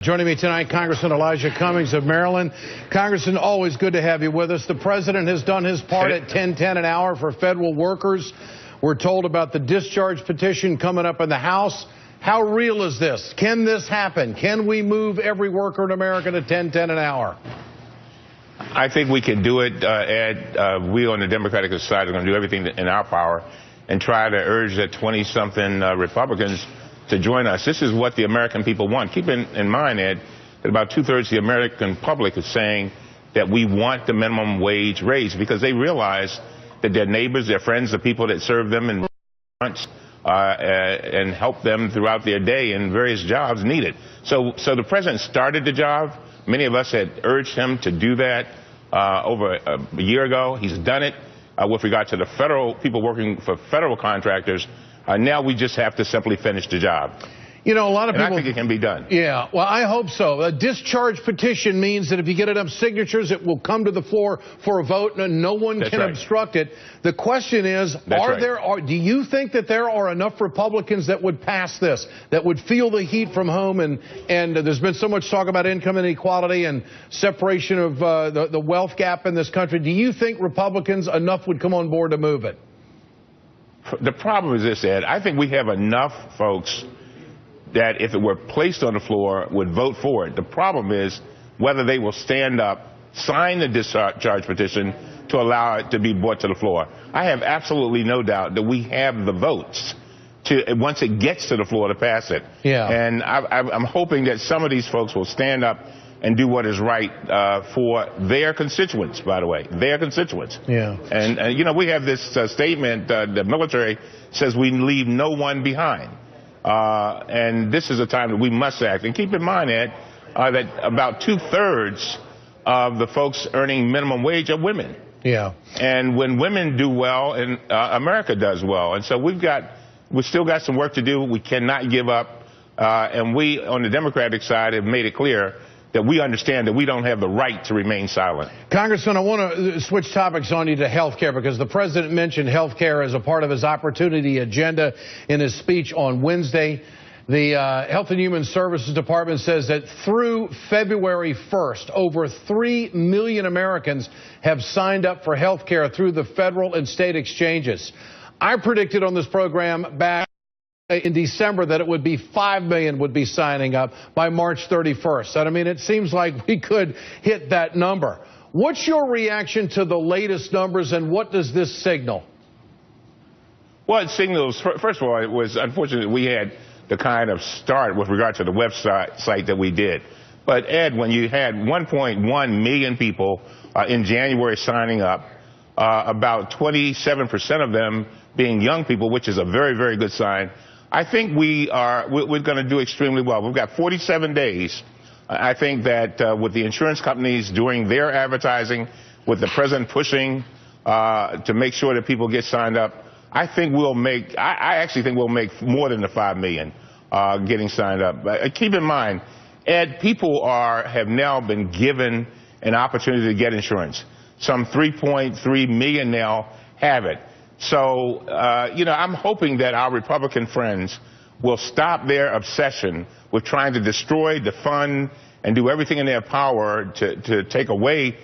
Joining me tonight, Congressman Elijah Cummings of Maryland. Congressman, always good to have you with us. The president has done his part at $10.10 an hour for federal workers. We're told about the discharge petition coming up in the House. How real is this? Can this happen? Can we move every worker in America to $10.10 an hour? I think we can do it, Ed. We on the Democratic side are going to do everything in our power and try to urge the 20-something Republicans to join us. This is what the American people want. Keep in mind, Ed, that about two-thirds of the American public is saying that we want the minimum wage raised because they realize that their neighbors, their friends, the people that serve them in restaurants and help them throughout their day in various jobs need it. So the president started the job. Many of us had urged him to do that over a year ago. He's done it with regard to the federal people working for federal contractors. Now we just have to simply finish the job. You know, a lot of people... I think it can be done. Yeah, well, I hope so. A discharge petition means that if you get enough signatures, it will come to the floor for a vote, and no one can obstruct it. The question is, do you think that there are enough Republicans that would pass this, that would feel the heat from home? And there's been so much talk about income inequality and separation of the wealth gap in this country. Do you think Republicans enough would come on board to move it? The problem is this, Ed. I think we have enough folks that if it were placed on the floor would vote for it. The problem is whether they will stand up, sign the discharge petition to allow it to be brought to the floor. I have absolutely no doubt that we have the votes to, once it gets to the floor, to pass it. Yeah. And I'm hoping that some of these folks will stand up and do what is right for their constituents, by the way, their constituents. Yeah. And you know, we have this statement, the military says we leave no one behind. And this is a time that we must act. And keep in mind, Ed, that about two-thirds of the folks earning minimum wage are women. Yeah. And when women do well, and America does well. And so we've still got some work to do. We cannot give up. And we, on the Democratic side, have made it clear that we understand that we don't have the right to remain silent. Congressman, I want to switch topics on you to health care, because the president mentioned health care as a part of his opportunity agenda in his speech on Wednesday. The Health and Human Services Department says that through February 1st, over 3 million Americans have signed up for health care through the federal and state exchanges. I predicted on this program back in December that it would be 5 million would be signing up by March 31st. And I mean, it seems like we could hit that number. What's your reaction to the latest numbers, and what does this signal? Well, it signals, first of all, it was unfortunate we had the kind of start with regard to the website that we did. But, Ed, when you had 1.1 million people in January signing up, about 27% of them being young people, which is a very, very good sign, I think we're going to do extremely well. We've got 47 days. I think that with the insurance companies doing their advertising, with the president pushing to make sure that people get signed up, I think I actually think we'll make more than the 5 million getting signed up. But keep in mind, Ed, people have now been given an opportunity to get insurance. Some 3.3 million now have it. So, you know, I'm hoping that our Republican friends will stop their obsession with trying to destroy, defund, and do everything in their power to take away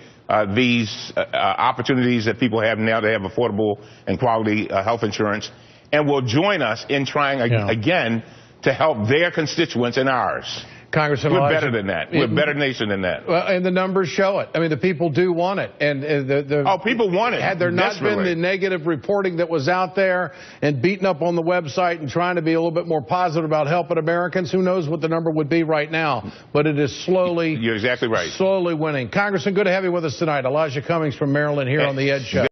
these opportunities that people have now to have affordable and quality health insurance, and will join us in trying again to help their constituents and ours. Congressman, we're better than that. We're a better nation than that. Well, and the numbers show it. I mean, the people do want it. And people want it. Had there not been the negative reporting that was out there and beating up on the website and trying to be a little bit more positive about helping Americans, who knows what the number would be right now. But it is slowly... You're exactly right. ...slowly winning. Congressman, good to have you with us tonight. Elijah Cummings from Maryland here on The Ed Show.